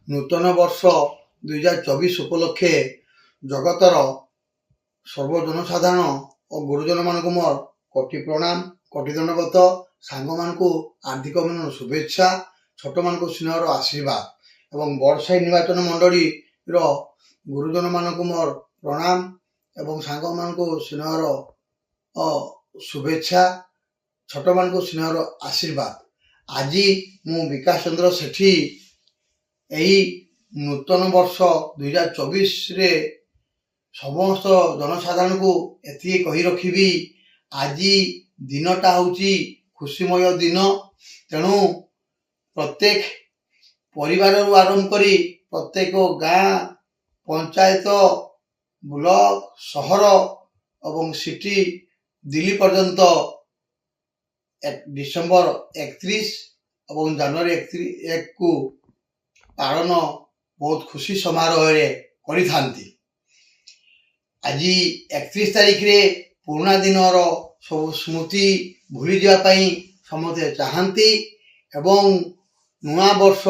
ନୂତନ ବର୍ଷ 2024 ଉପଲକ୍ଷେ ଜଗତର ସର୍ବଜନସାଧାରଣ ଓ ଗୁରୁଜନମାନଙ୍କୁ ମୋର କୋଟି ପ୍ରଣାମ, କୋଟି ଦଣ୍ଡବତ। ସାଙ୍ଗମାନଙ୍କୁ ଆର୍ଥିକ ଅଭିନନ୍ଦନ, ଶୁଭେଚ୍ଛା। ଛୋଟମାନଙ୍କୁ ସ୍ନେହର ଆଶୀର୍ବାଦ ଏବଂ ବଡ଼ସାହି ନିର୍ବାଚନ ମଣ୍ଡଳୀର ଗୁରୁଜନମାନଙ୍କୁ ମୋର ପ୍ରଣାମ ଏବଂ ସାଙ୍ଗମାନଙ୍କୁ ସ୍ନେହର ଶୁଭେଚ୍ଛା, ଛୋଟମାନଙ୍କୁ ସ୍ନେହର ଆଶୀର୍ବାଦ। ଆଜି ମୁଁ ବିକାଶ ଚନ୍ଦ୍ର ସେଠୀ ଏହି ନୂତନ ବର୍ଷ 2024ରେ ସମସ୍ତ ଜନସାଧାରଣଙ୍କୁ ଏତିକି କହି ରଖିବି, ଆଜି ଦିନଟା ହେଉଛି ଖୁସିମୟ ଦିନ। ତେଣୁ ପ୍ରତ୍ୟେକ ପରିବାରରୁ ଆରମ୍ଭ କରି ପ୍ରତ୍ୟେକ ଗାଁ, ପଞ୍ଚାୟତ, ବ୍ଲକ, ସହର ଏବଂ ସିଟି, ଦିଲ୍ଲୀ ପର୍ଯ୍ୟନ୍ତ ଡିସେମ୍ବର 31 ଏବଂ ଜାନୁଆରୀ 1କୁ ପାଳନ ବହୁତ ଖୁସି ସମାରୋହରେ କରିଥାନ୍ତି। ଆଜି 31 ତାରିଖରେ ପୁରୁଣା ଦିନର ସବୁ ସ୍ମୃତି ଭୁଲିଯିବା ପାଇଁ ସମସ୍ତେ ଚାହାନ୍ତି ଏବଂ ନୂଆ ବର୍ଷ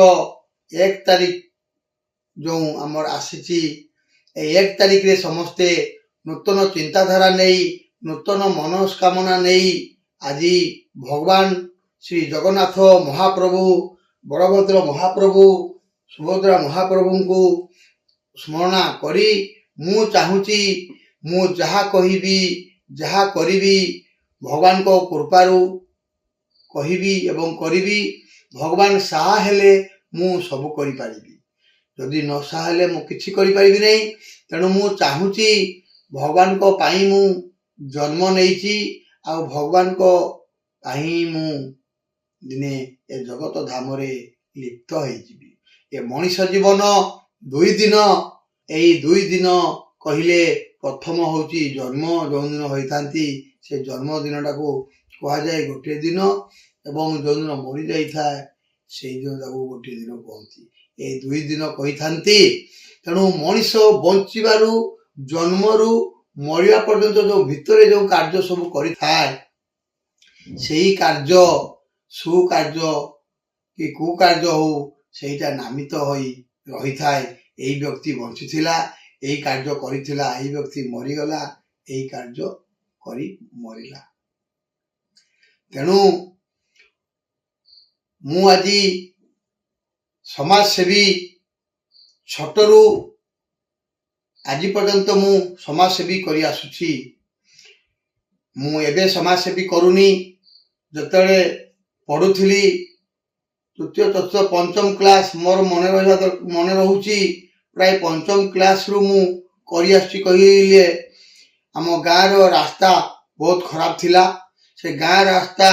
1 ତାରିଖ ଯେଉଁ ଆମର ଆସିଛି, এই 1 ତାରିଖରେ ସମସ୍ତେ ନୂତନ ଚିନ୍ତାଧାରା ନେଇ, ନୂତନ ମନସ୍କାମନା ନେଇ ଆଜି ଭଗବାନ ଶ୍ରୀ ଜଗନ୍ନାଥ ମହାପ୍ରଭୁ, ବଳଭଦ୍ର ମହାପ୍ରଭୁ, ସୁଭଦ୍ରା ମହାପ୍ରଭୁଙ୍କୁ ସ୍ମରଣ କରି ମୁଁ ଚାହୁଁଛି, ମୁଁ ଯାହା କହିବି, ଯାହା କରିବି ଭଗବାନଙ୍କ କୃପାରୁ କହିବି ଏବଂ କରିବି। ଭଗବାନ ସାହା ହେଲେ ମୁଁ ସବୁ କରିପାରିବି, ଯଦି ନ ସାହା ହେଲେ ମୁଁ କିଛି କରିପାରିବି ନାହିଁ। ତେଣୁ ମୁଁ ଚାହୁଁଛି, ଭଗବାନଙ୍କ ପାଇଁ ମୁଁ ଜନ୍ମ ନେଇଛି ଆଉ ଭଗବାନଙ୍କ ପାଇଁ ମୁଁ ଦିନେ ଏ ଜଗତ ଧାମରେ ଲିପ୍ତ ହେଇଯିବି। ଏ ମଣିଷ ଜୀବନ 2 ଦିନ। ଏଇ 2 ଦିନ କହିଲେ ପ୍ରଥମ ହେଉଛି ଜନ୍ମ, ଯେଉଁଦିନ ହୋଇଥାନ୍ତି ସେ ଜନ୍ମଦିନଟାକୁ କୁହାଯାଏ ଗୋଟିଏ ଦିନ ଏବଂ ଯେଉଁଦିନ ମରିଯାଇଥାଏ ସେଇଦିନ ତାକୁ ଗୋଟିଏ ଦିନ କୁହନ୍ତି। ଏଇ 2 ଦିନ କହିଥାନ୍ତି। ତେଣୁ ମଣିଷ ବଞ୍ଚିବାରୁ, ଜନ୍ମରୁ ମରିବା ପର୍ଯ୍ୟନ୍ତ ଯେଉଁ ଭିତରେ ଯେଉଁ କାର୍ଯ୍ୟ ସବୁ କରିଥାଏ, ସେଇ କାର୍ଯ୍ୟ ସୁକାର୍ଯ୍ୟ କି କୁକାର୍ଯ୍ୟ ହଉ, ସେଇଟା ନାମିତ ହୋଇ ରହିଥାଏ। ଏଇ ବ୍ୟକ୍ତି ବଞ୍ଚିଥିଲା, ଏଇ କାର୍ଯ୍ୟ କରିଥିଲା, ଏଇ ବ୍ୟକ୍ତି ମରିଗଲା, ଏଇ କାର୍ଯ୍ୟ କରି ମରିଲା। ତେଣୁ ମୁଁ ଆଜି ସମାଜସେବୀ, ଛୋଟରୁ ଆଜି ପର୍ଯ୍ୟନ୍ତ ମୁଁ ସମାଜସେବୀ କରି ଆସୁଛି। ମୁଁ ଏବେ ସମାଜସେବୀ କରୁନି। ଯେତେବେଳେ ପଢୁଥିଲି ତୃତୀୟ, ଚତୁର୍ଥ, ପଞ୍ଚମ କ୍ଲାସ, ମୋର ମନେ ରହୁଛି ପ୍ରାୟ ପଞ୍ଚମ କ୍ଲାସରୁ ମୁଁ କରି ଆସୁଛି। କହିଲେ ଆମ ଗାଁର ରାସ୍ତା ବହୁତ ଖରାପ ଥିଲା। ସେ ଗାଁ ରାସ୍ତା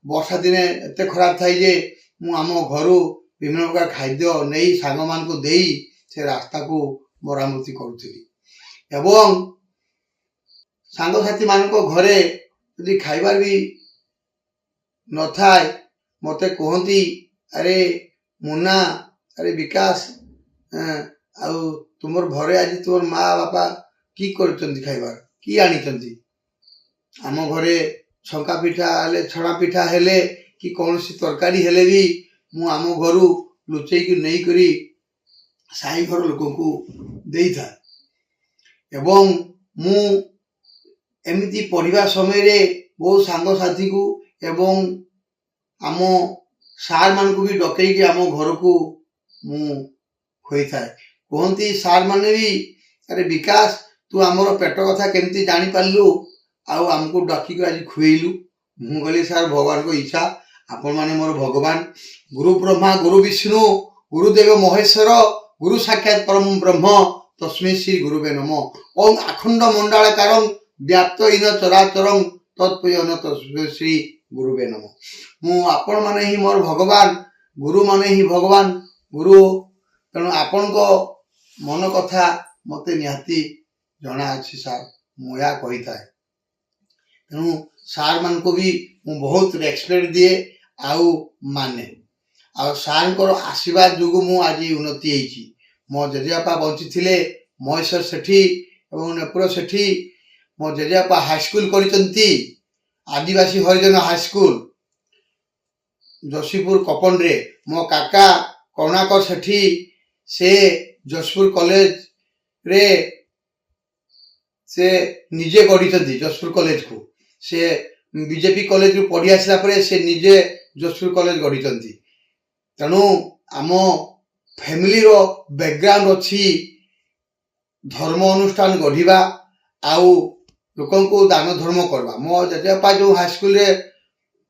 ବର୍ଷା ଦିନେ ଏତେ ଖରାପ ଥାଏ ଯେ ମୁଁ ଆମ ଘରୁ ବିଭିନ୍ନ ପ୍ରକାର ଖାଦ୍ୟ ନେଇ ସାଙ୍ଗମାନଙ୍କୁ ଦେଇ ସେ ରାସ୍ତାକୁ ମରାମତି କରୁଥିଲି ଏବଂ ସାଙ୍ଗସାଥି ମାନଙ୍କ ଘରେ ଯଦି ଖାଇବାର ବି ନଥାଏ, ମୋତେ କୁହନ୍ତି, ଆରେ ମୁନା, ଆରେ ବିକାଶ, ଆଉ ତୁମର ଘରେ ଆଜି ତୁମର ମା ବାପା କି କରିଛନ୍ତି ଖାଇବାର, କି ଆଣିଛନ୍ତି? ଆମ ଘରେ ଛଙ୍କା ପିଠା ହେଲେ, ଛଣା ପିଠା ହେଲେ କି କୌଣସି ତରକାରୀ ହେଲେ ବି ମୁଁ ଆମ ଘରୁ ଲୁଚେଇକି ନେଇକରି ସାହି ଘର ଲୋକଙ୍କୁ ଦେଇଥାଏ। ଏବଂ ମୁଁ ଏମିତି ପଢିବା ସମୟରେ ବହୁ ସାଙ୍ଗସାଥୀକୁ ଏବଂ ଆମ ସାର୍ ମାନଙ୍କୁ ବି ଡକେଇକି ଆମ ଘରକୁ ମୁଁ ଖୋଇଥାଏ। କୁହନ୍ତି ସାର୍ ମାନେ ବି, ଆରେ ବିକାଶ, ତୁ ଆମର ପେଟ କଥା କେମିତି ଜାଣିପାରିଲୁ ଆଉ ଆମକୁ ଡାକିକି ଆଜି ଖୁଏଇଲୁ? ମୁଁ କହିଲି, ସାର୍, ଭଗବାନଙ୍କ ଇଚ୍ଛା, ଆପଣମାନେ ମୋର ଭଗବାନ। ଗୁରୁ ବ୍ରହ୍ମା, ଗୁରୁ ବିଷ୍ଣୁ, ଗୁରୁଦେବ ମହେଶ୍ୱର, ଗୁରୁ ସାକ୍ଷାତ ପରମ ବ୍ରହ୍ମ, ତସ୍ମୈ ଶ୍ରୀ ଗୁରୁବେ ନମଃ। ଓಂ ଆଖଣ୍ଡ ମଣ୍ଡଳାକାରଂ ବ୍ୟାପ୍ତ ଇନ ଚରାଚରଂ ତତ୍ପୟନ ତସ୍ମୈ ଶ୍ରୀ ଗୁରୁବେ ନମଃ। ମୁଁ ଆପଣମାନେ ହିଁ ମୋର ଭଗବାନ, ଗୁରୁମାନେ ହିଁ ଭଗବାନ, ଗୁରୁ। ତେଣୁ ଆପଣଙ୍କ ମନ କଥା ମୋତେ ନିହାତି ଜଣା ଅଛି ସାର୍, ମୁଁ ଏହା କହିଥାଏ। ତେଣୁ ସାର୍ ମାନଙ୍କୁ ବି ମୁଁ ବହୁତ ରେସପେକ୍ଟ ଦିଏ ଆଉ ମାନେ। ଆଉ ସାର୍ଙ୍କର ଆଶୀର୍ବାଦ ଯୋଗୁଁ ମୁଁ ଆଜି ଉନ୍ନତି ହେଇଛି। ମୋ ଜେଜେବାପା ବଞ୍ଚିଥିଲେ, ମହେଶ୍ୱର ସେଠୀ ଏବଂ ନେପୁର ସେଠୀ। ମୋ ଜେଜେବାପା ହାଇସ୍କୁଲ କରିଛନ୍ତି, ଆଦିବାସୀ ହରିଜନ ହାଇସ୍କୁଲ, ଯୋଶୀପୁର କପନରେ। ମୋ କାକା କରୁଣାକର ସେଠୀ से जशपुर कॉलेज रे से निजे गढ़ी जशपुर कॉलेज को से बीजेपी कॉलेज रु पढ़ी आसला परे से निजे जशपुर कॉलेज गढ़ी तेणु आम फैमिली रो बैकग्राउंड अच्छी धर्म अनुष्ठान गढ़ा आउ लोकन को दान धर्म करवा मो जजेबापा जो हाईस्कल रे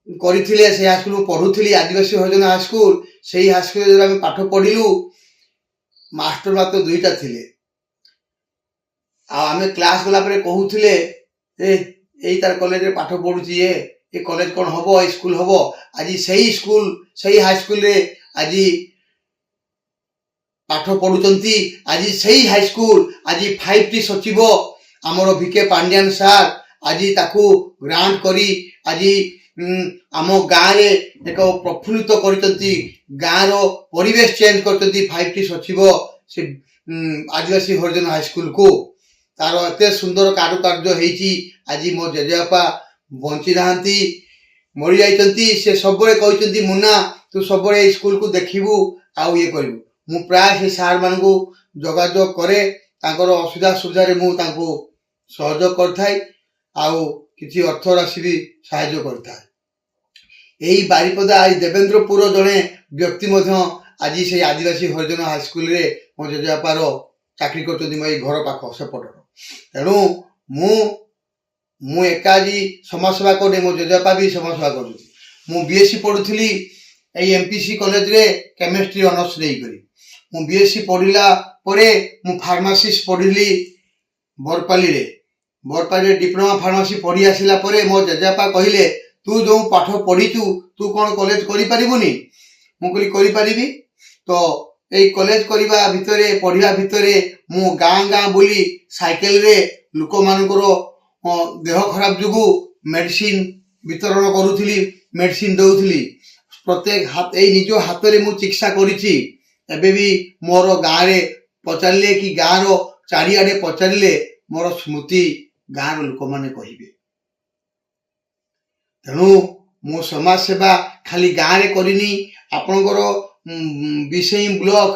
करथिले से हाईस्कल पढ़ुली आदिवासी हरिजन हाईस्कल से हाईस्कल आम पाठ पढ़िलु मास्टर मात्र दुईटा थिले आमे क्लास गला परे कहूथिले ए तार कॉलेज रे पाठ पढ़ुची ए कॉलेज कौन हबो ए स्कूल हबो आज सही स्कूल सही हाई स्कूल रे आज पाठ पढ़ुचंती आज सही हाई स्कूल आज 5T सचिव आमर भिके पांड्यान सार आज ताकू ग्रांट करी आज आम गाँव रे एक प्रफुल्लित करचंती गाँव रो परिवेश चेंज करचंती 5T सचिव से आदिवासी हरिजन हाई स्कूल को तार एत सुंदर कारुकार्य होती आज मो जेजेबापा बंची नहांती मरी जाइछंती से सबरे कहते मुन्ना तू सबरे स्कूल को देखिबू आउ ये करू मु प्राय से सार मान को जोगाजोग करे तांकर असुविधा सुविधा रे मु तांको सहयोग करथाय आउ किछि अर्थ राशि भी सहायता करथाय एई बारिपदा आज देवेंद्रपुर जड़े व्यक्ति मध्य आज से आदिवासी हरिजन हाई स्कूल रे मो जेजेबापार चाकरी करछंती मो घर पाख सेपटर तेणु मु एका आज समाज सेवा करे मो जेजेबापा भी समाज सेवा कर बीएससी पढ़ुली एमपीसी कॉलेज रे केमिस्ट्री ऑनर्स नहीं करी मु बीएससी पढ़िला परे मु फार्मासिस्ट पढ़िली बरपाली रे डिप्लोमा फार्मासी पढ़ी आसिला परे मो जेजेबापा कहले तू जो पाठ पढ़ीचु तू कौन कॉलेज करि परिबुनी मु कहली करि परिबी तो ए कॉलेज करबा भितरे पढ़िया भितरे मु गाँ गाँ बुली साइकेल रे लोक मानकर देह खराब जुगु मेडिसिन वितरण करुथली मेडिसिन दउथली प्रत्येक हाथ ए निज हाथ रे मु चिकित्सा करिछि एबे भी मोर गाँ रे पचारले कि गाँ रो चारिआडे पचारले मोर स्मृति गाँ रो लोक माने कहिबे तेणु मु समाज सेवा खाली गाँ रे करिनी आपनकर विषय ब्लॉक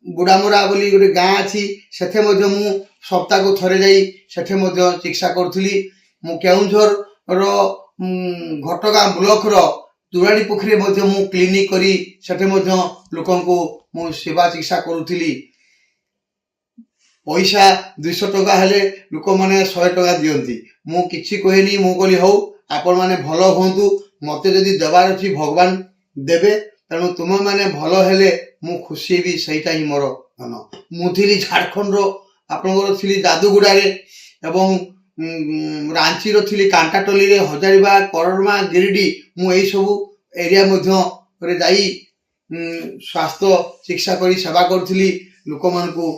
बुढ़ामरा बोली गोटे गाँ अच्छी से मु सप्ताह को थरे जाई सेठे चिकित्सा करुली मु केउंझर रो घटगाँ ब्लॉक रो दुराड़ी पोखरी मु क्लिनिक करी सेठे लोकन को मु सेवा चिकित्सा करुली पैसा 200 टका हेले लोक माने 100 टका दियंती मु किछि कहनी मु कहली हौ आपण माने भलो होंतु मते जदि देवार अछि भगवान देबे तेणु तुम माने भलो हेले मु खुशी भी सहीटा ही मोर धन मु थिली झारखंड रो आपनकर थिली दादुगुड़ा रे एवं रांची रो थिली कांटाटोली रे हजारीबाग कररमा गिरिडी मु एई सब एरिया मध्य रे जाई स्वास्थ्य चिकित्सा करी सेवा करथिली लोक मान को